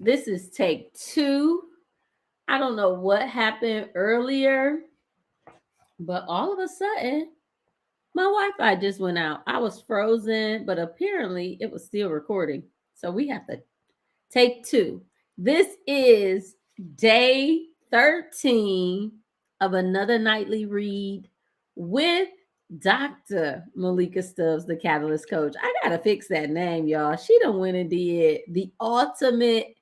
This is take 2. I don't know what happened earlier, but all of a sudden, my Wi-Fi just went out. I was frozen, but apparently it was still recording. So we have to take 2. This is day 13 of another nightly read with Dr. Malika Stubbs, the Catalyst Coach. I gotta fix that name, y'all. She done went and did the ultimate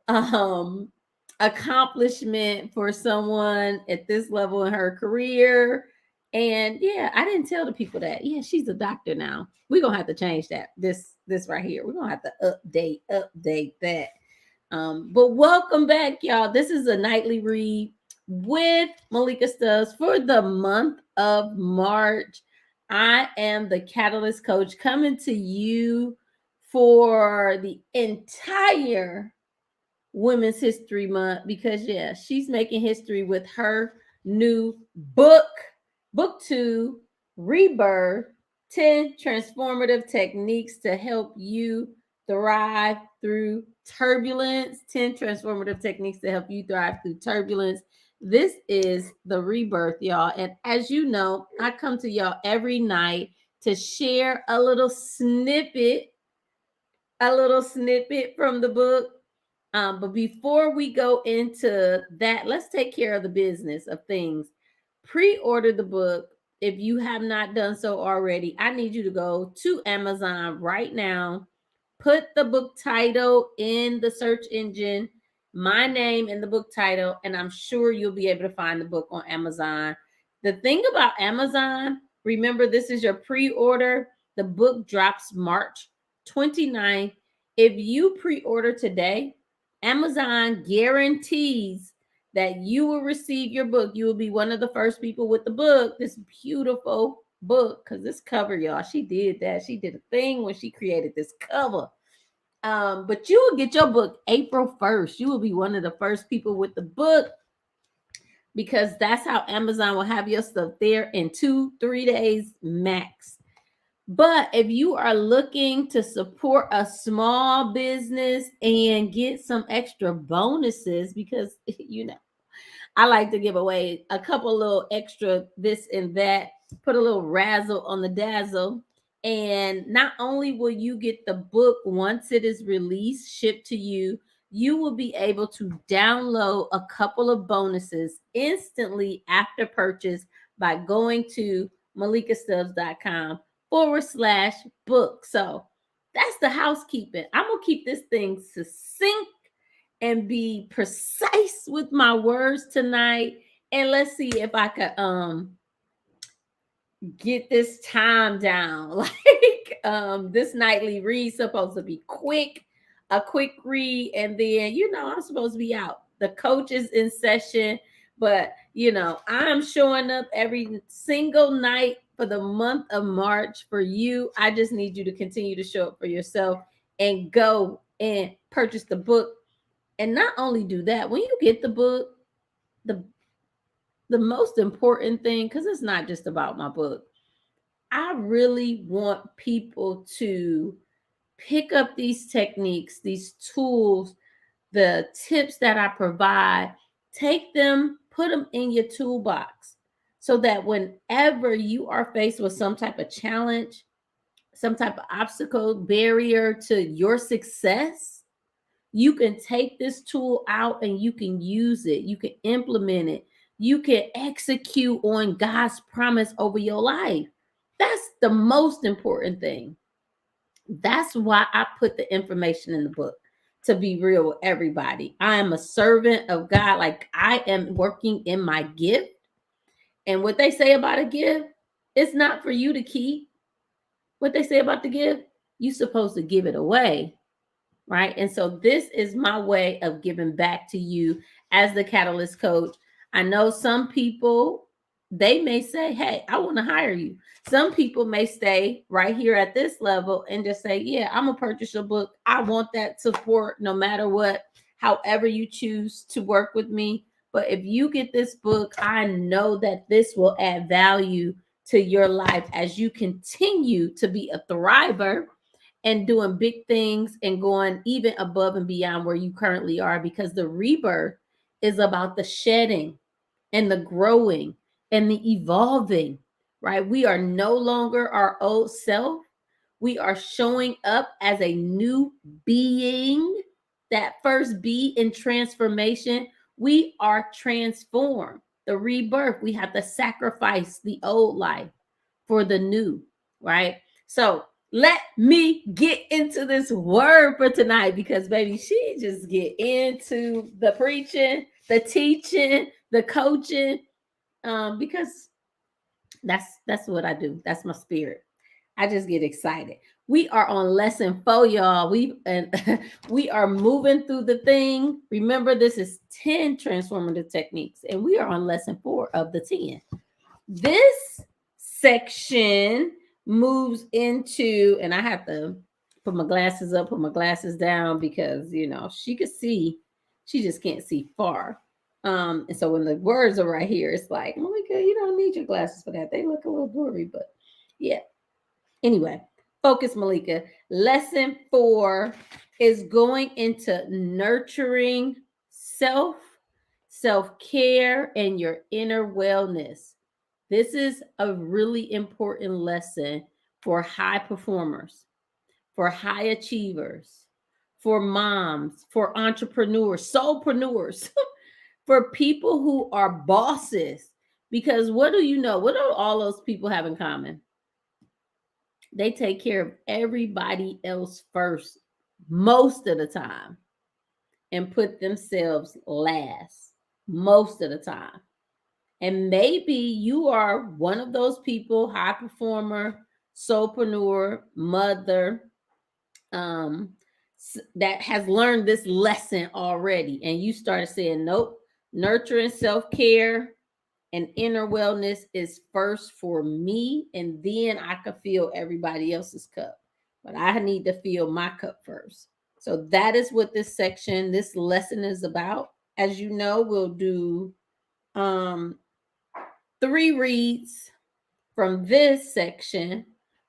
um accomplishment for someone at this level in her career. And yeah, I didn't tell the people that. Yeah, she's a doctor now. We're gonna have to change that. This right here. We're gonna have to update that. But welcome back, y'all. This is a nightly read with Malika Stubbs for the month of March. I am the Catalyst Coach coming to you for the entire Women's History Month because, yeah, she's making history with her new book, Book 2, reBIRTH 10 Transformative Techniques to Help You Thrive Through Turbulence. 10 Transformative Techniques to Help You Thrive Through Turbulence. This is the reBIRTH, y'all. And as you know, I come to y'all every night to share a little snippet from the book. But before we go into that, let's take care of the business of things. Pre-order the book if you have not done so already. I need you to go to Amazon right now. Put the book title in the search engine, my name in the book title, and I'm sure you'll be able to find the book on Amazon. The thing about Amazon, remember this is your pre-order. The book drops March 29th. If you pre-order today, Amazon guarantees that you will receive your book. You will be one of the first people with the book, this beautiful book, because this cover, y'all, she did that. She did a thing when she created this cover. But you will get your book April 1st. You will be one of the first people with the book because that's how Amazon will have your stuff there in 2-3 days max. But if you are looking to support a small business and get some extra bonuses, because I like to give away a couple little extra this and that, put a little razzle on the dazzle. And not only will you get the book once it is released, shipped to you, you will be able to download a couple of bonuses instantly after purchase by going to malikastubbs.com/book. So that's the housekeeping. I'm going to keep this thing succinct and be precise with my words tonight. And let's see if I could get this time down. Like this nightly read supposed to be quick, a quick read, and then I'm supposed to be out. The coach is in session, but I'm showing up every single night for the month of March for you. I just need you to continue to show up for yourself and go and purchase the book. And not only do that, when you get the book, the the most important thing, because it's not just about my book, I really want people to pick up these techniques, these tools, the tips that I provide, take them, put them in your toolbox so that whenever you are faced with some type of challenge, some type of obstacle, barrier to your success, you can take this tool out and you can use it. You can implement it. You can execute on God's promise over your life. That's the most important thing. That's why I put the information in the book, to be real with everybody. I am a servant of God. Like, I am working in my gift. And what they say about a gift, it's not for you to keep. What they say about the gift, you're supposed to give it away. Right. And so this is my way of giving back to you as the Catalyst Coach. I know some people, they may say, hey, I want to hire you. Some people may stay right here at this level and just say, yeah, I'm going to purchase your book. I want that support no matter what, however you choose to work with me. But if you get this book, I know that this will add value to your life as you continue to be a thriver and doing big things and going even above and beyond where you currently are, because the rebirth is about the shedding and the growing and the evolving, right? We are no longer our old self. We are showing up as a new being, that first B in transformation. We are transformed. The rebirth, we have to sacrifice the old life for the new, right? So let me get into this word for tonight, because baby, she just get into the preaching, the teaching, the coaching, because that's what I do. That's my spirit. I just get excited. We are on lesson 4, y'all. We are moving through the thing. Remember, this is 10 transformative techniques, and we are on lesson 4 of the 10. This section moves into, and I have to put my glasses up, put my glasses down, because she could see, she just can't see far. And so when the words are right here, it's like, Malika, you don't need your glasses for that. They look a little blurry, but yeah. Anyway, focus, Malika. Lesson 4 is going into nurturing self-care, and your inner wellness. This is a really important lesson for high performers, for high achievers, for moms, for entrepreneurs, soulpreneurs, for people who are bosses. Because what do you know? What do all those people have in common? They take care of everybody else first most of the time and put themselves last most of the time. And maybe you are one of those people, high performer, soulpreneur, mother, that has learned this lesson already. And you started saying, nope, nurturing self-care and inner wellness is first for me, and then I could fill everybody else's cup. But I need to fill my cup first. So that is what this lesson is about. As you know, we'll do 3 reads from this section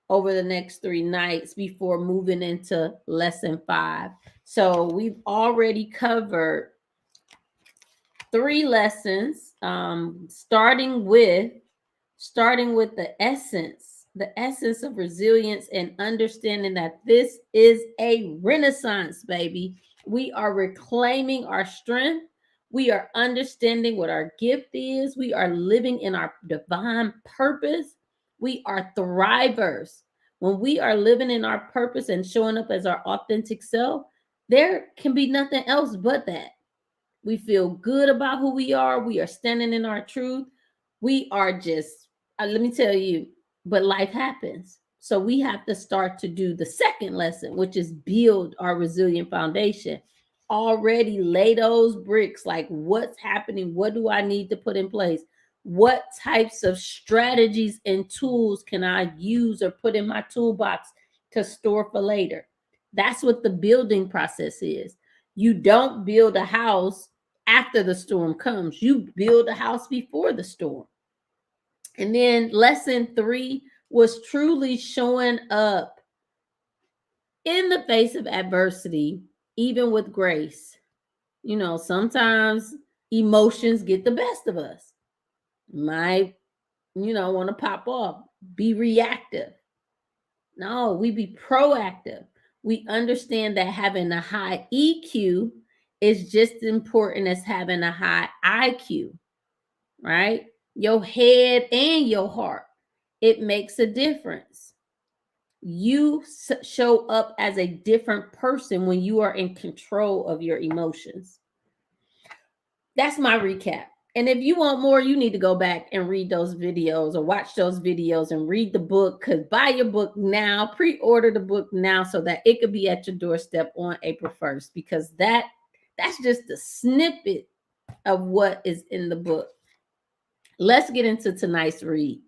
over the next 3 nights before moving into lesson 5. So we've already covered 3 lessons, starting with the essence of resilience, and understanding that this is a renaissance, baby. We are reclaiming our strength. We are understanding what our gift is. We are living in our divine purpose. We are thrivers. When we are living in our purpose and showing up as our authentic self, there can be nothing else but that. We feel good about who we are. We are standing in our truth. We are just, let me tell you, but life happens. So we have to start to do the second lesson, which is build our resilient foundation. Already lay those bricks, like what's happening? What do I need to put in place? What types of strategies and tools can I use or put in my toolbox to store for later? That's what the building process is. You don't build a house after the storm comes. You build a house before the storm. And then lesson 3 was truly showing up in the face of adversity, even with grace. Sometimes emotions get the best of us. Might, want to pop off, be reactive. No, we be proactive. We understand that having a high EQ is just as important as having a high IQ, right? Your head and your heart. It makes a difference. You show up as a different person when you are in control of your emotions. That's my recap. And if you want more, you need to go back and read those videos or watch those videos and read the book. Because buy your book now, pre-order the book now, so that it could be at your doorstep on April 1st. Because that's just a snippet of what is in the book. Let's get into tonight's read.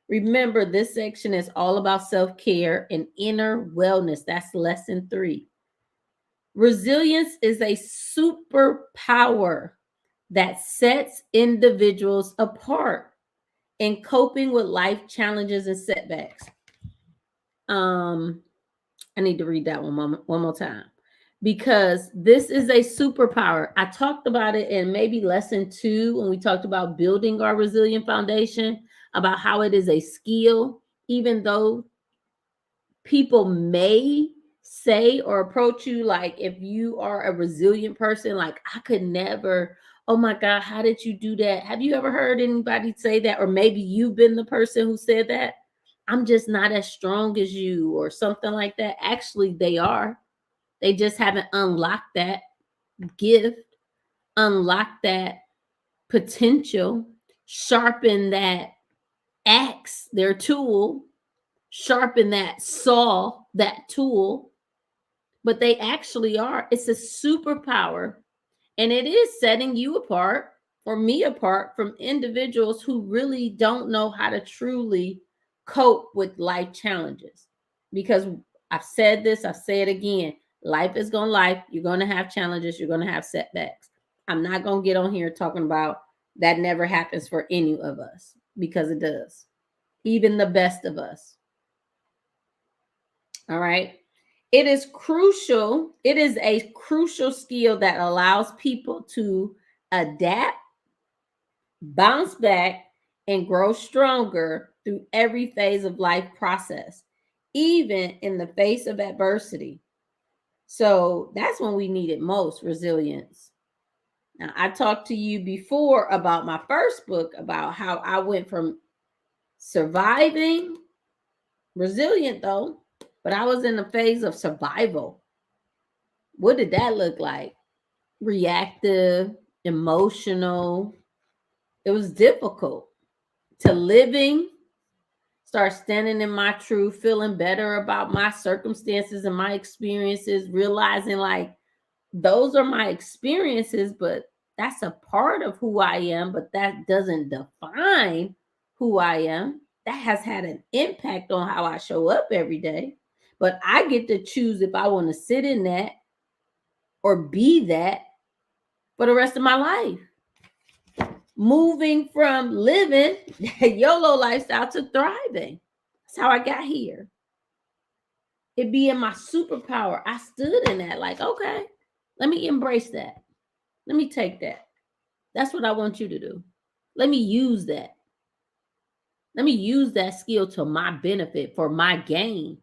Remember, this section is all about self-care and inner wellness. That's lesson 3. Resilience is a superpower that sets individuals apart in coping with life challenges and setbacks. I need to read that one more time because this is a superpower. I talked about it in maybe lesson 2 when we talked about building our resilient foundation, about how it is a skill, even though people may say or approach you like if you are a resilient person, like I could never, oh my God, how did you do that? Have you ever heard anybody say that? Or maybe you've been the person who said that. I'm just not as strong as you, or something like that. Actually, they are. They just haven't unlocked that gift, unlocked that potential, sharpen that axe, their tool, sharpen that saw, that tool. But they actually are. It's a superpower. And it is setting you apart or me apart from individuals who really don't know how to truly cope with life challenges. Because I've said this, I'll say it again. Life is going to life. You're going to have challenges. You're going to have setbacks. I'm not going to get on here talking about that never happens for any of us, because it does. Even the best of us. All right. It is crucial. It is a crucial skill that allows people to adapt, bounce back, and grow stronger through every phase of life process, even in the face of adversity. So that's when we need it most, resilience. Now, I talked to you before about my first book, about how I went from surviving, resilient though, but I was in the phase of survival. What did that look like? Reactive, emotional. It was difficult. To living, start standing in my truth, feeling better about my circumstances and my experiences, realizing like those are my experiences, but that's a part of who I am, but that doesn't define who I am. That has had an impact on how I show up every day. But I get to choose if I want to sit in that or be that for the rest of my life. Moving from living that YOLO lifestyle to thriving. That's how I got here. It being my superpower. I stood in that, like, okay, let me embrace that. Let me take that. That's what I want you to do. Let me use that. Let me use that skill to my benefit, for my gain.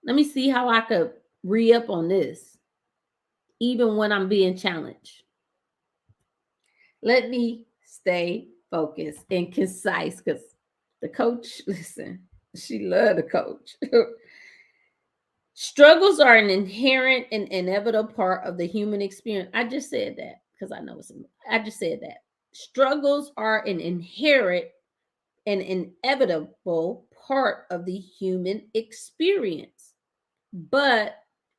Let me see how I could re-up on this, even when I'm being challenged. Let me stay focused and concise, because the coach, listen, she loved the coach. Struggles are an inherent and inevitable part of the human experience. I just said that because I know I just said that. Struggles are an inherent and inevitable part of the human experience. But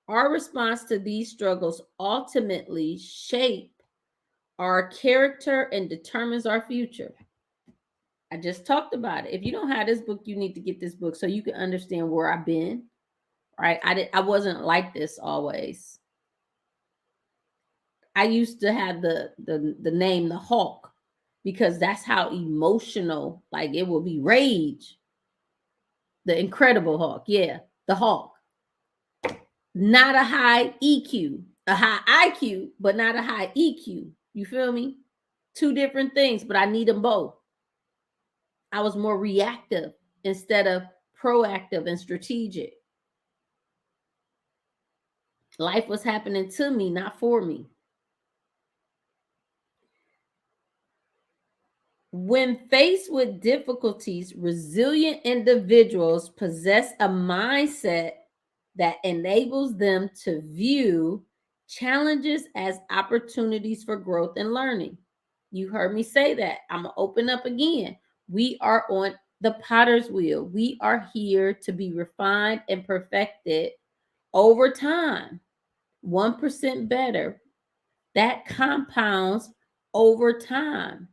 our response to these struggles ultimately shape our character and determines our future. I just talked about it. If you don't have this book, you need to get this book so you can understand where I've been. Right? I wasn't like this always. I used to have the name the Hawk, because that's how emotional, like it will be rage. The Incredible Hawk, yeah, the Hawk. Not a high EQ, a high IQ, but not a high EQ. You feel me? Two different things, but I need them both. I was more reactive instead of proactive and strategic. Life was happening to me, not for me. When faced with difficulties, resilient individuals possess a mindset that enables them to view challenges as opportunities for growth and learning. You heard me say that. I'm going to open up again. We are on the potter's wheel. We are here to be refined and perfected over time. 1% better. That compounds over time.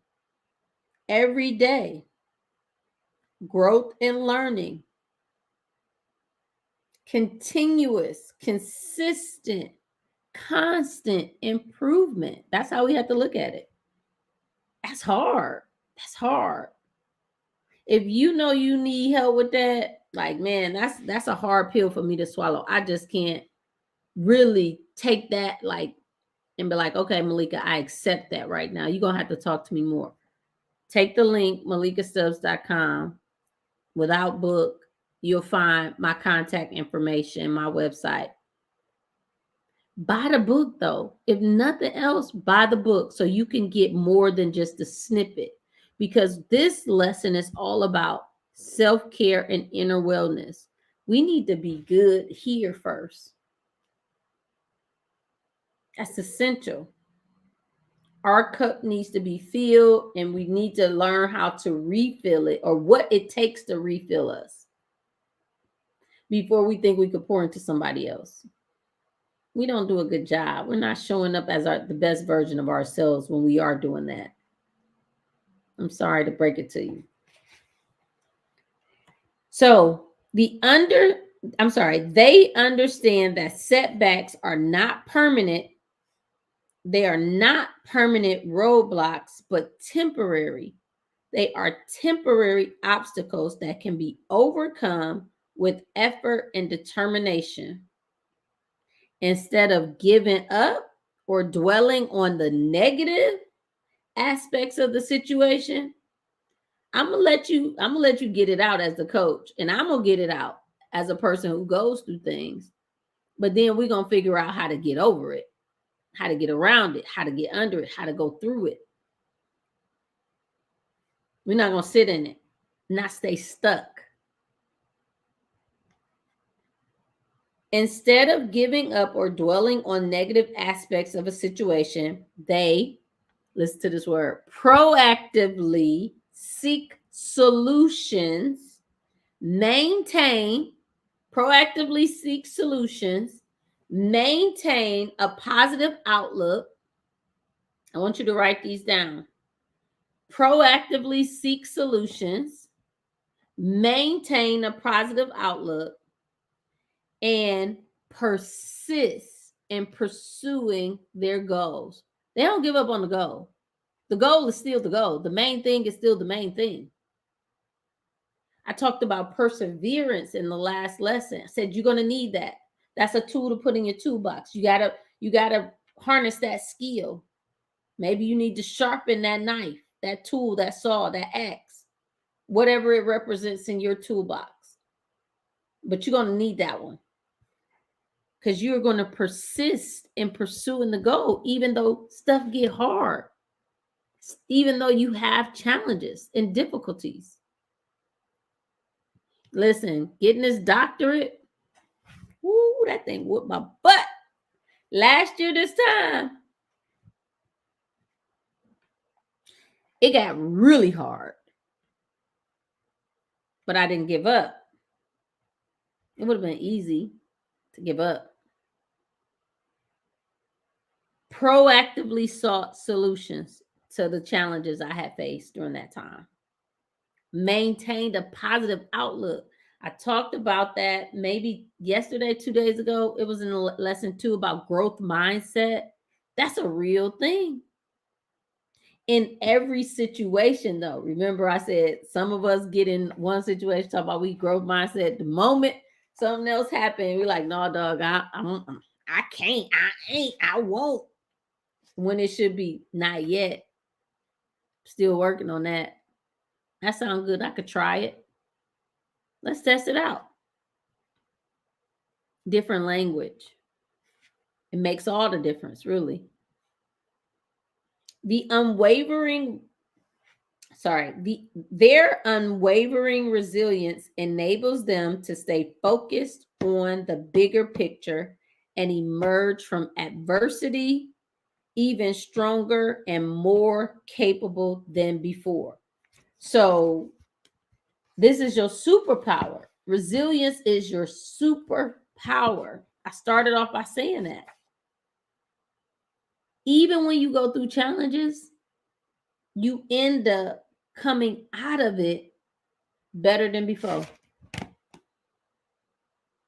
Every day, growth and learning, continuous, consistent, constant improvement. That's how we have to look at it. That's hard. That's hard. If you know you need help with that, Like, man, that's a hard pill for me to swallow. I just can't really take that like and be like, okay, Malika, I accept that right now. You're gonna have to talk to me more. Take the link, malikastubbs.com. Without book, you'll find my contact information, my website. Buy the book though. If nothing else, buy the book so you can get more than just a snippet. Because this lesson is all about self-care and inner wellness. We need to be good here first. That's essential. Our cup needs to be filled, and we need to learn how to refill it or what it takes to refill us before we think we could pour into somebody else. We don't do a good job. We're not showing up as the best version of ourselves when we are doing that. I'm sorry to break it to you. So they understand that setbacks are not permanent. They are not permanent roadblocks, but temporary. They are temporary obstacles that can be overcome with effort and determination. Instead of giving up or dwelling on the negative aspects of the situation, I'm gonna let you get it out as the coach, and I'm gonna get it out as a person who goes through things. But then we're gonna figure out how to get over it, how to get around it, how to get under it, how to go through it. We're not gonna sit in it, not stay stuck. Instead of giving up or dwelling on negative aspects of a situation, they, listen to this word, proactively seek solutions, proactively seek solutions, maintain a positive outlook. I want you to write these down. Proactively seek solutions, maintain a positive outlook, and persist in pursuing their goals. They don't give up on the goal. The goal is still the goal. The main thing is still the main thing. I talked about perseverance in the last lesson. I said you're going to need that. That's a tool to put in your toolbox. You gotta harness that skill. Maybe you need to sharpen that knife, that tool, that saw, that axe, whatever it represents in your toolbox. But you're going to need that one. Because you're going to persist in pursuing the goal, even though stuff get hard, even though you have challenges and difficulties. Listen, getting this doctorate, woo, that thing whooped my butt. Last year this time, it got really hard. But I didn't give up. It would have been easy to give up. Proactively sought solutions to the challenges I had faced during that time. Maintained a positive outlook. I talked about that maybe yesterday, 2 days ago. It was in lesson 2 about growth mindset. That's a real thing. In every situation, though, remember I said some of us get in one situation, talk about we growth mindset. The moment something else happened, we're like, no, dog, I can't, I won't. When it should be not yet. Still working on that. That sounds good. I could try it. Let's test it out. Different language. It makes all the difference, really. Their unwavering resilience enables them to stay focused on the bigger picture and emerge from adversity even stronger and more capable than before. So this is your superpower. Resilience is your superpower. I started off by saying that. Even when you go through challenges, you end up coming out of it better than before.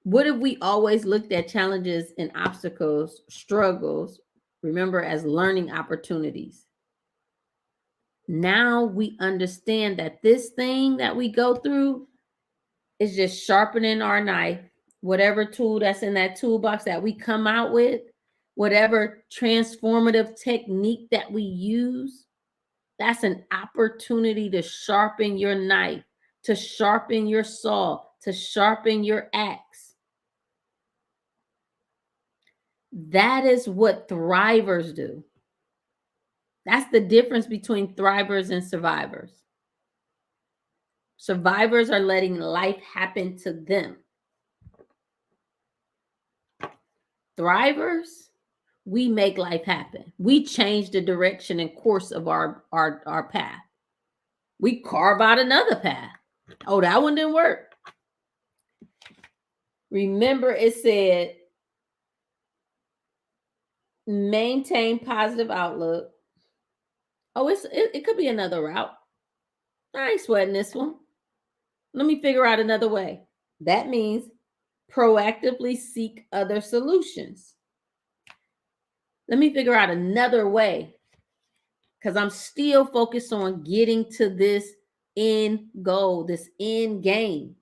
What if we always looked at challenges and obstacles, struggles, remember, as learning opportunities? Now we understand that this thing that we go through, is just sharpening our knife, whatever tool that's in that toolbox that we come out with, whatever transformative technique that we use. That's an opportunity to sharpen your knife, to sharpen your saw, to sharpen your axe. That is what thrivers do. That's the difference between thrivers and survivors. Survivors are letting life happen to them. Thrivers, we make life happen. We change the direction and course of our path. We carve out another path. Oh, that one didn't work. Remember, it said maintain positive outlook. Oh, it could be another route. I ain't sweating this one. Let me figure out another way. That means proactively seek other solutions. Let me figure out another way, because I'm still focused on getting to this end goal, this end game.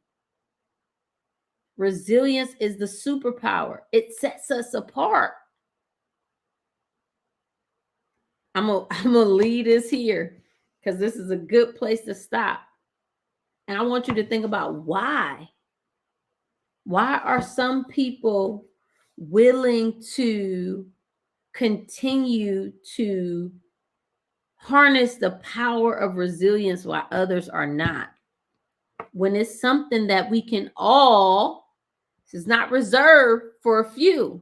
Resilience is the superpower. It sets us apart. I'm gonna leave this here because this is a good place to stop. And I want you to think about why. Why are some people willing to continue to harness the power of resilience while others are not? When it's something that we can all, this is not reserved for a few.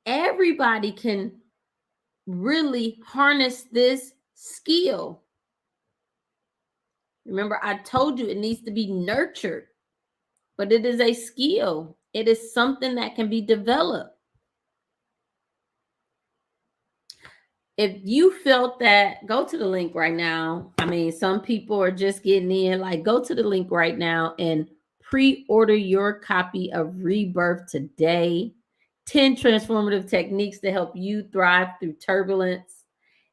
Everybody can really harness this skill. Remember, I told you it needs to be nurtured, but it is a skill. It is something that can be developed. If you felt that, go to the link right now. I mean, some people are just getting in. Like, go to the link right now and pre-order your copy of reBIRTH today. 10 transformative techniques to help you thrive through turbulence.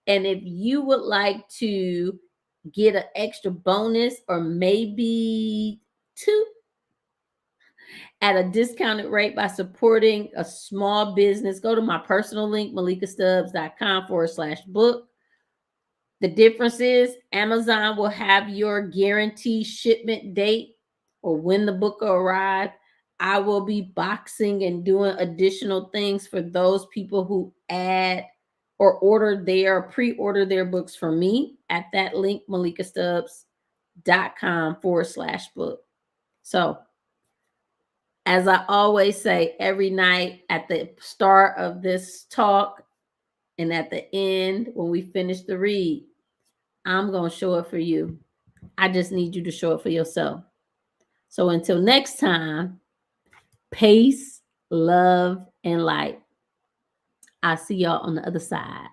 And if you would like to get an extra bonus or maybe two at a discounted rate by supporting a small business, go to my personal link, malikastubbs.com/book. The difference is Amazon will have your guaranteed shipment date or when the book will arrive. I will be boxing and doing additional things for those people who add or pre-order their books from me at that link, malikastubbs.com/book. So, as I always say, every night at the start of this talk and at the end when we finish the read, I'm going to show up for you. I just need you to show up for yourself. So until next time, peace, love, and light. I'll see y'all on the other side.